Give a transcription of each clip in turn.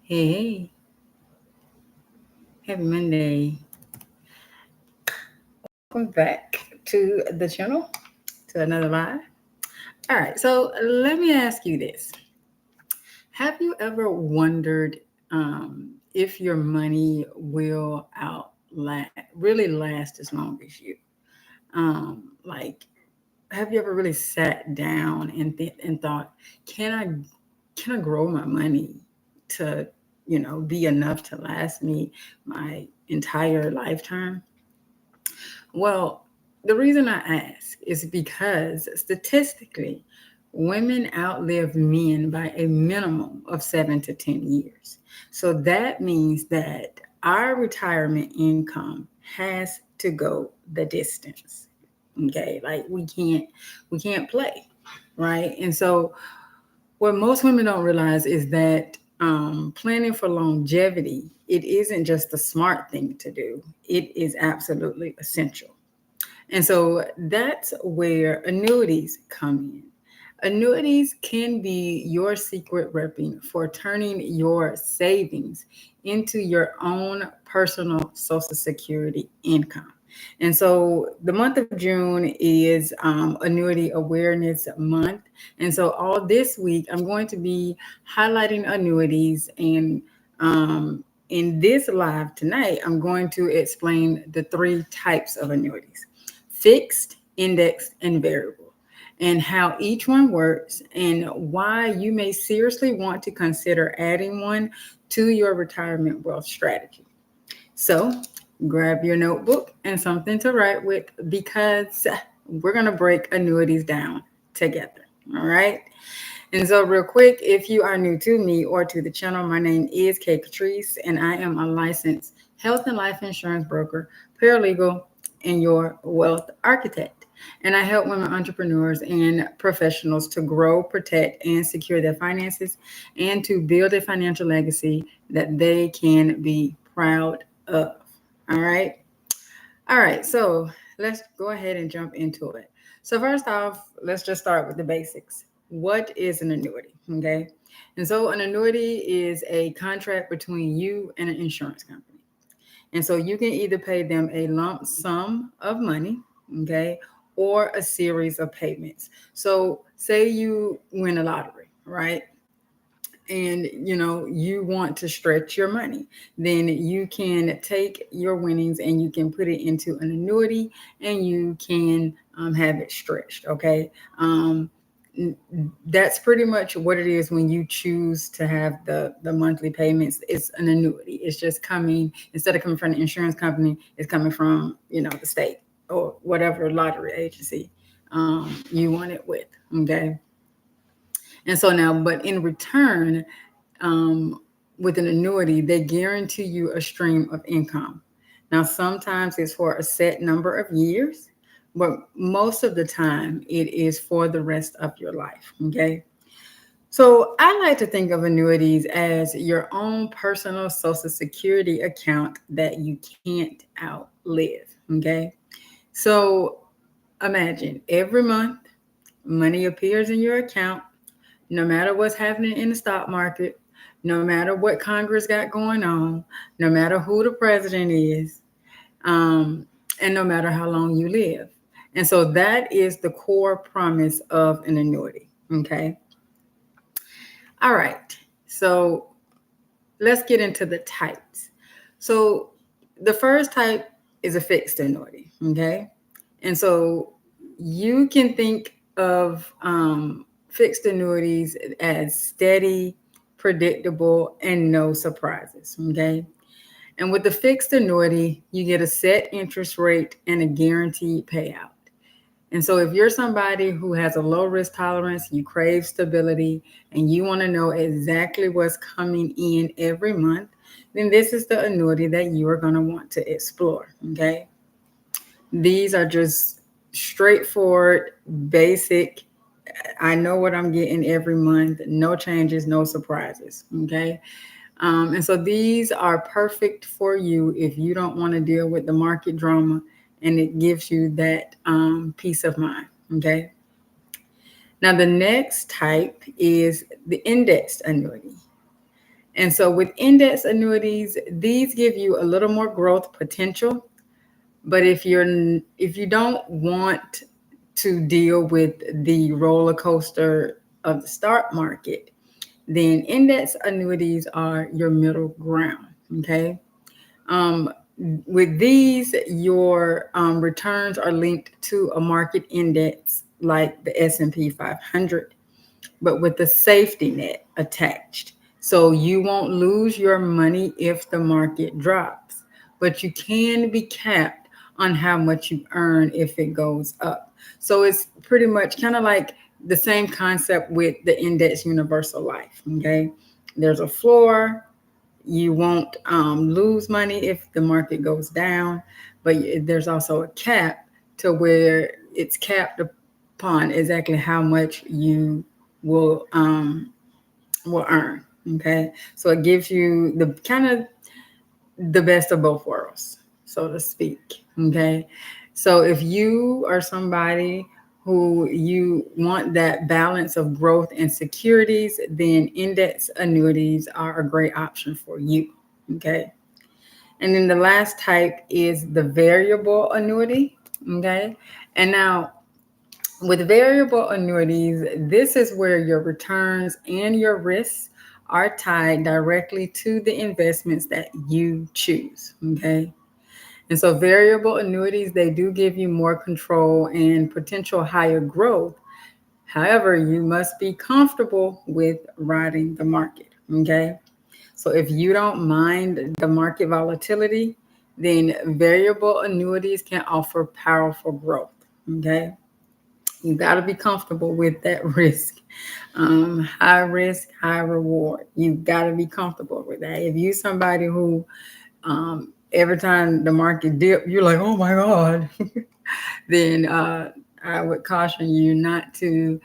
Hey, happy Monday. Welcome back to the channel, to another live. All right, so let me ask you this. Have you ever wondered if your money will really last as long as you? Like, have you ever really sat down and thought, can I can I grow my money to, be enough to last me my entire lifetime? Well, the reason I ask is because statistically, women outlive men by a minimum of 7 to 10 years. So that means that our retirement income has to go the distance. Okay, like we can't play, right? And so what most women don't realize is that planning for longevity, it isn't just a smart thing to do. It is absolutely essential. And so that's where annuities come in. Annuities can be your secret weapon for turning your savings into your own personal Social Security income. And so the month of June is Annuity Awareness Month. And so all this week, I'm going to be highlighting annuities. And in this live tonight, I'm going to explain the three types of annuities: fixed, indexed, and variable, and how each one works and why you may seriously want to consider adding one to your retirement wealth strategy. So grab your notebook and something to write with because we're going to break annuities down together. All right. And so, real quick, if you are new to me or to the channel, my name is Katrice, and I am a licensed health and life insurance broker, paralegal, and your wealth architect. And I help women entrepreneurs and professionals to grow, protect, and secure their finances and to build a financial legacy that they can be proud of. All right. All right. So let's go ahead and jump into it. So, first off, let's just start with the basics. What is an annuity? Okay. And so, an annuity is a contract between you and an insurance company. And so you can either pay them a lump sum of money, okay, or a series of payments. So say you win a lottery, right? And you want to stretch your money, then you can take your winnings and you can put it into an annuity and you can have it stretched. Okay. That's pretty much what it is when you choose to have the monthly payments. It's an annuity. It's just coming, instead of coming from the insurance company, it's coming from the state or whatever lottery agency you want it with. Okay. And so now, but in return, um, with an annuity, they guarantee you a stream of income. Now, sometimes it's for a set number of years, but most of the time it is for the rest of your life. Okay. So I like to think of annuities as your own personal Social Security account that you can't outlive. Okay. So imagine every month money appears in your account no matter what's happening in the stock market, no matter what Congress got going on, no matter who the president is, um, and no matter how long you live. And so that is the core promise of an annuity. Okay. All right. So let's get into the types. So the first type is a fixed annuity. Okay. And so you can think of fixed annuities as steady, predictable, and no surprises. Okay. And with the fixed annuity, you get a set interest rate and a guaranteed payout. And so, if you're somebody who has a low risk tolerance, you crave stability, and you want to know exactly what's coming in every month, then this is the annuity that you are going to want to explore. Okay. These are just straightforward, basic. I know what I'm getting every month, no changes, no surprises. Okay. And so these are perfect for you if you don't want to deal with the market drama, and it gives you that peace of mind. Okay. Now, the next type is the indexed annuity. And so with index annuities, these give you a little more growth potential. But if you don't want to deal with the roller coaster of the stock market, then index annuities are your middle ground. Okay. Um, with these, your returns are linked to a market index like the S&P 500, but with a safety net attached. So you won't lose your money if the market drops, but you can be capped on how much you earn if it goes up. So it's pretty much kind of like the same concept with the index universal life. Okay. There's a floor. You won't lose money if the market goes down, but there's also a cap to where it's capped upon exactly how much you will earn. Okay, so it gives you the kind of the best of both worlds, so to speak. Okay, so if you are somebody who you want that balance of growth and securities, then index annuities are a great option for you. Okay, and then the last type is the variable annuity. Okay, and now with variable annuities, this is where your returns and your risks are tied directly to the investments that you choose. Okay. And so variable annuities, they do give you more control and potential higher growth. However, you must be comfortable with riding the market. Okay. So if you don't mind the market volatility, then variable annuities can offer powerful growth. Okay. You got to be comfortable with that risk. High risk, high reward. You got to be comfortable with that. If you somebody who every time the market dip, you're like, oh my God, then I would caution you not to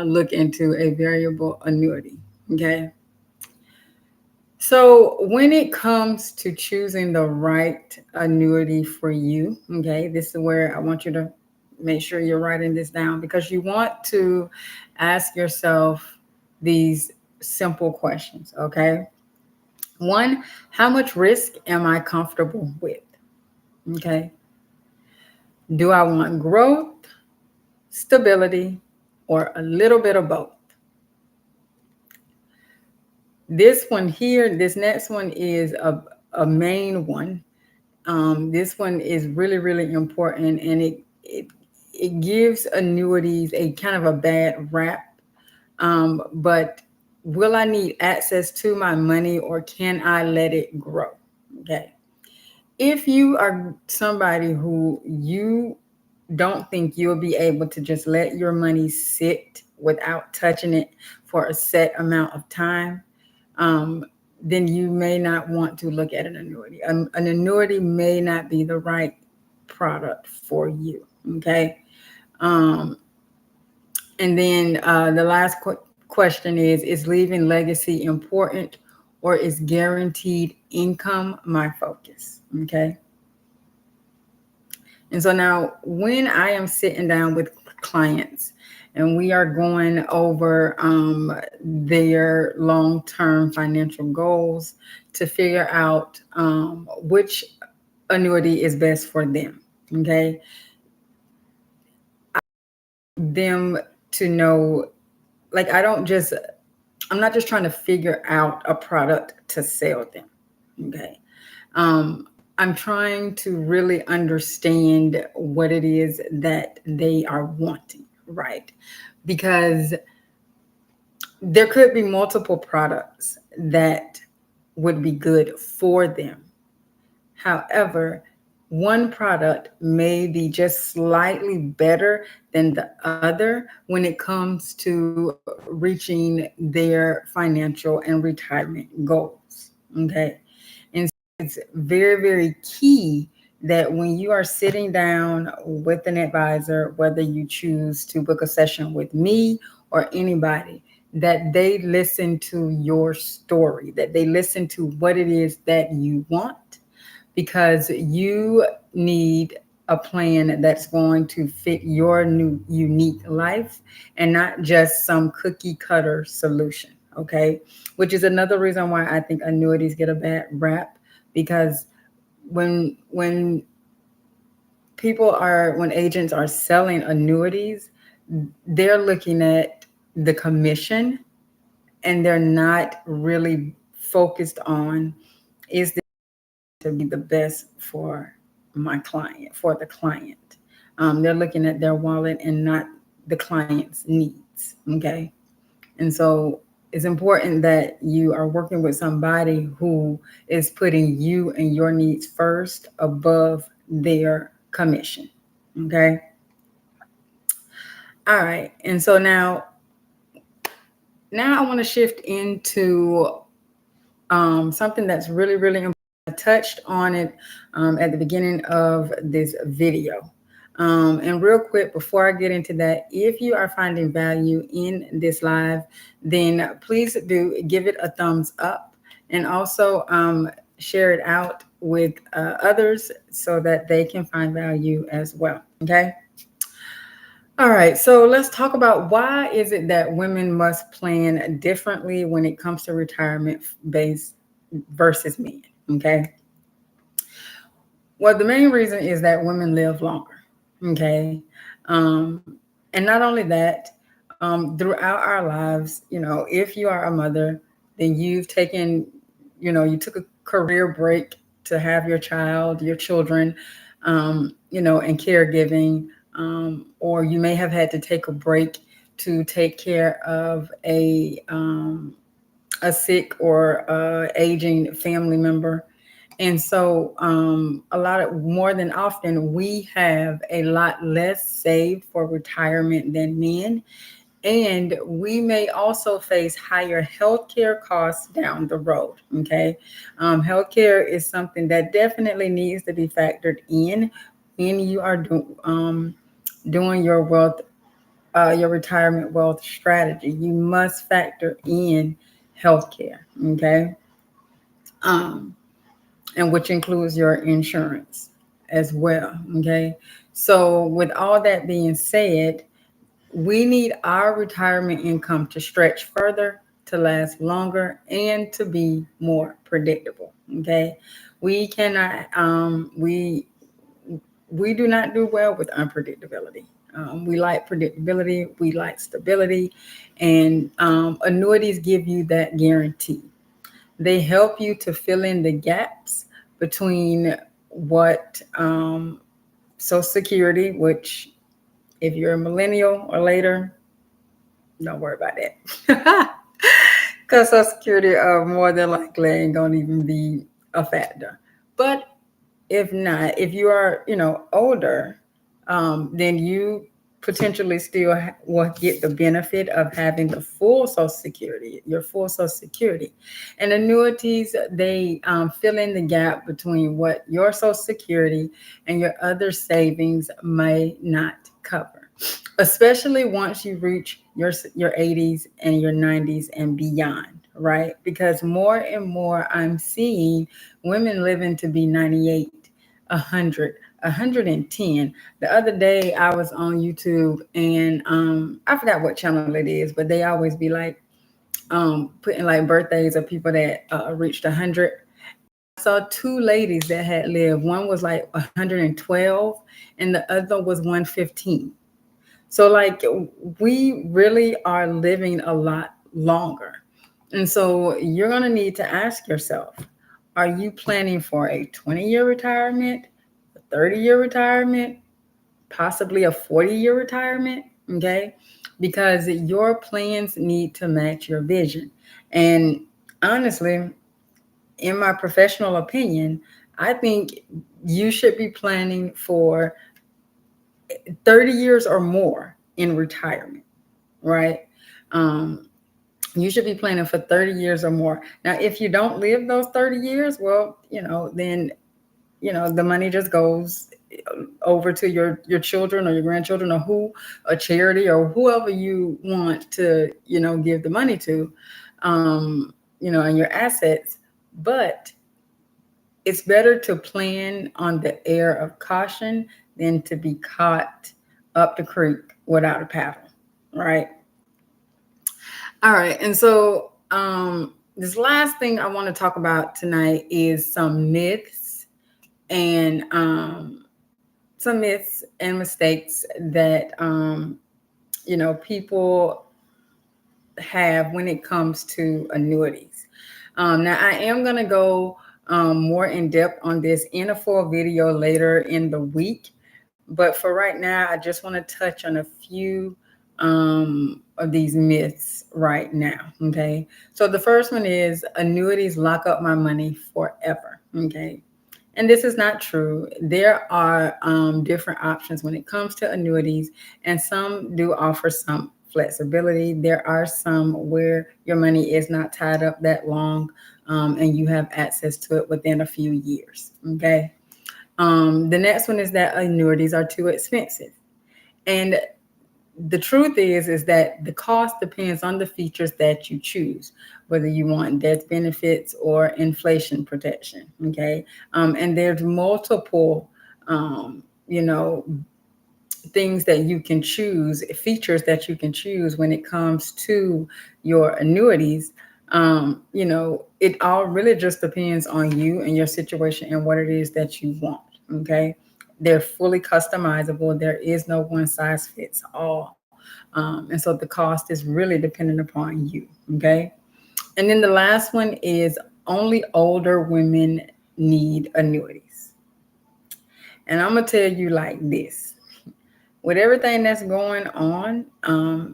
look into a variable annuity. Okay. So when it comes to choosing the right annuity for you, okay, this is where I want you to make sure you're writing this down because you want to ask yourself these simple questions, okay? One, how much risk am I comfortable with? Okay. Do I want growth, stability, or a little bit of both? This one here, this next one is a main one. This one is really, really important, and it gives annuities a kind of a bad rap. But will I need access to my money, or can I let it grow? Okay. If you are somebody who you don't think you'll be able to just let your money sit without touching it for a set amount of time, um, then you may not want to look at an annuity. An annuity may not be the right product for you. Okay. Um, and then the last question is leaving legacy important, or is guaranteed income my focus? Okay. And so now, when I am sitting down with clients and we are going over their long term financial goals to figure out which annuity is best for them, okay, them to know, like, I'm not just trying to figure out a product to sell them, okay. Um, I'm trying to really understand what it is that they are wanting, right? Because there could be multiple products that would be good for them. However, one product may be just slightly better than the other when it comes to reaching their financial and retirement goals. Okay. And it's very, very key that when you are sitting down with an advisor, whether you choose to book a session with me or anybody, that they listen to your story, that they listen to what it is that you want, because you need a plan that's going to fit your new unique life and not just some cookie cutter solution. Okay, which is another reason why I think annuities get a bad rap, because when when agents are selling annuities, they're looking at the commission, and they're not really focused on, is this to be the best for my client, for the client. They're looking at their wallet and not the client's needs. Okay. And so it's important that you are working with somebody who is putting you and your needs first above their commission. Okay. All right. And so now I want to shift into something that's really, really important. I touched on it at the beginning of this video. And real quick, before I get into that, if you are finding value in this live, then please do give it a thumbs up, and also share it out with others so that they can find value as well. Okay. All right, so let's talk about, why is it that women must plan differently when it comes to retirement base versus men? Okay. Well, the main reason is that women live longer. Okay. And not only that, throughout our lives, if you are a mother, then you took a career break to have your child, your children, and caregiving, or you may have had to take a break to take care of a sick or aging family member. And so, a lot of more than often, we have a lot less saved for retirement than men. And we may also face higher healthcare costs down the road. Okay. Healthcare is something that definitely needs to be factored in when you are doing your retirement wealth strategy. You must factor in healthcare. Okay. Um, and which includes your insurance as well. Okay. So, with all that being said, we need our retirement income to stretch further, to last longer, and to be more predictable. Okay. We cannot, we do not do well with unpredictability. We like predictability, we like stability, and annuities give you that guarantee. They help you to fill in the gaps between what Social Security, which, if you're a millennial or later, don't worry about that. Because Social Security more than likely ain't going to even be a factor. But if not, if you are, older, then you potentially still will get the benefit of having the full Social Security, your full Social Security. And annuities, they fill in the gap between what your Social Security and your other savings may not cover, especially once you reach your 80s and your 90s and beyond, right? Because more and more I'm seeing women living to be 98, 100, 110. The other day I was on YouTube, and I forgot what channel it is, but they always be like putting like birthdays of people that reached 100. I saw two ladies that had lived. One was like 112 and the other was 115. So, like, we really are living a lot longer. And so you're going to need to ask yourself, are you planning for a 20-year retirement, a 30-year retirement, possibly a 40-year retirement? Okay. Because your plans need to match your vision. And honestly, in my professional opinion, I think you should be planning for 30 years or more in retirement, right? Um, you should be planning for 30 years or more. Now, if you don't live those 30 years, well, then, the money just goes over to your children or your grandchildren, or a charity, or whoever you want to, give the money to, and your assets. But it's better to plan on the air of caution than to be caught up the creek without a paddle, right? All right. And so This last thing I want to talk about tonight is and some myths and mistakes that people have when it comes to annuities. Now, I am going to go more in depth on this in a full video later in the week. But for right now, I just want to touch on a few of these myths right now. Okay. So the first one is annuities lock up my money forever. Okay. And this is not true. There are different options when it comes to annuities, and some do offer some flexibility. There are some where your money is not tied up that long, and you have access to it within a few years. Okay. The next one is that annuities are too expensive. And the truth is that the cost depends on the features that you choose, whether you want death benefits or inflation protection. Okay. And there's multiple, you know, things that you can choose, features that you can choose when it comes to your annuities. It all really just depends on you and your situation and what it is that you want. Okay. They're fully customizable. There is no one size fits all. And so the cost is really dependent upon you. Okay. And then the last one is only older women need annuities. And I'm going to tell you like this, with everything that's going on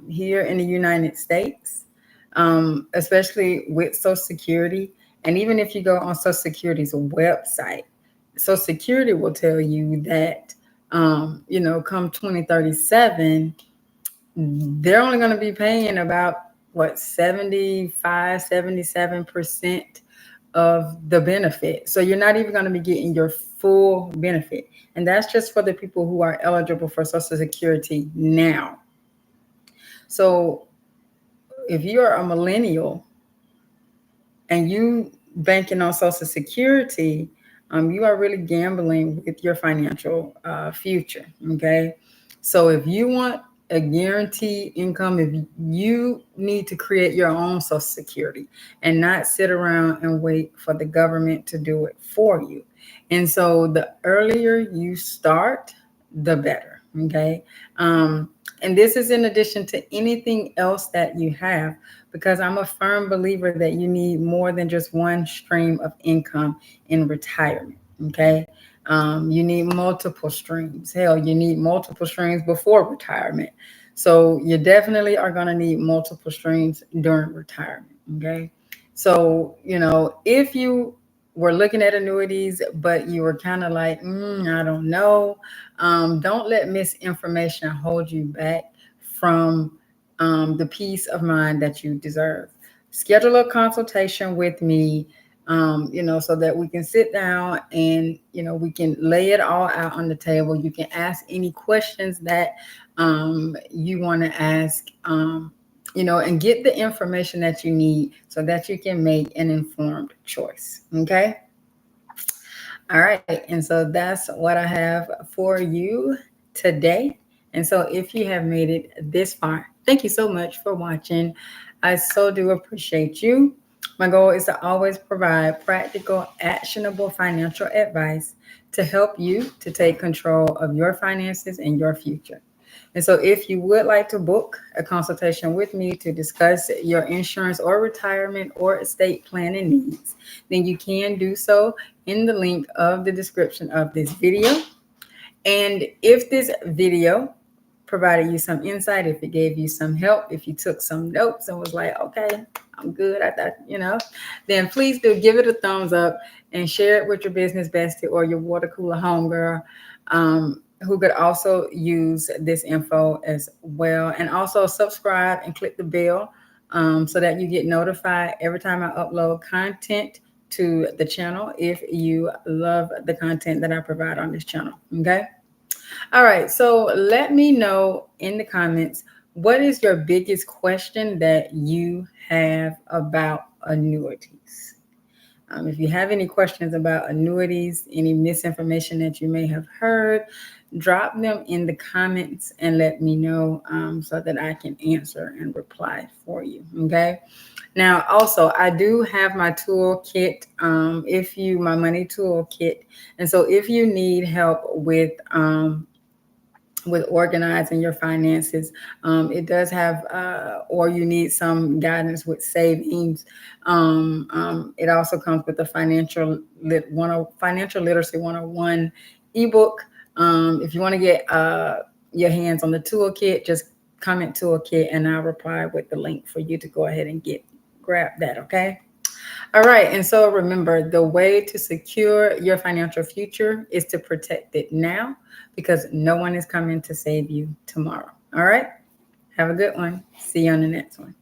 here in the United States, especially with Social Security, and even if you go on Social Security's website, Social Security will tell you that, come 2037, they're only going to be paying about what 77% of the benefit. So you're not even going to be getting your full benefit. And that's just for the people who are eligible for Social Security now. So if you're a millennial and you banking on Social Security, you are really gambling with your financial future. Okay. So if you want a guaranteed income, if you need to create your own Social Security and not sit around and wait for the government to do it for you. And so the earlier you start, the better. Okay. And this is in addition to anything else that you have, because I'm a firm believer that you need more than just one stream of income in retirement. Okay. You need multiple streams. Hell, you need multiple streams before retirement. So you definitely are going to need multiple streams during retirement. Okay. So, if you were looking at annuities, but you were kind of like, I don't know. Don't let misinformation hold you back from the peace of mind that you deserve. Schedule a consultation with me, so that we can sit down and, we can lay it all out on the table. You can ask any questions that you want to ask, and get the information that you need so that you can make an informed choice. Okay. All right. And so that's what I have for you today. And so if you have made it this far, thank you so much for watching. I so do appreciate you. My goal is to always provide practical, actionable financial advice to help you to take control of your finances and your future. And so if you would like to book a consultation with me to discuss your insurance or retirement or estate planning needs, then you can do so in the link of the description of this video. And if this video provided you some insight, if it gave you some help, if you took some notes and was like, okay, I'm good, I thought, then please do give it a thumbs up and share it with your business bestie or your water cooler homegirl, who could also use this info as well. And also subscribe and click the bell so that you get notified every time I upload content to the channel if you love the content that I provide on this channel. Okay. All right. So let me know in the comments, what is your biggest question that you have about annuities? If you have any questions about annuities, any misinformation that you may have heard, drop them in the comments and let me know so that I can answer and reply for you. Okay. Now, also, I do have my toolkit. My money toolkit, and so if you need help with organizing your finances, it does have, or you need some guidance with savings. It also comes with the financial literacy 101 ebook. If you want to get your hands on the toolkit, just comment toolkit, and I'll reply with the link for you to go ahead and grab that. Okay. All right. And so remember, the way to secure your financial future is to protect it now, because no one is coming to save you tomorrow. All right. Have a good one. See you on the next one.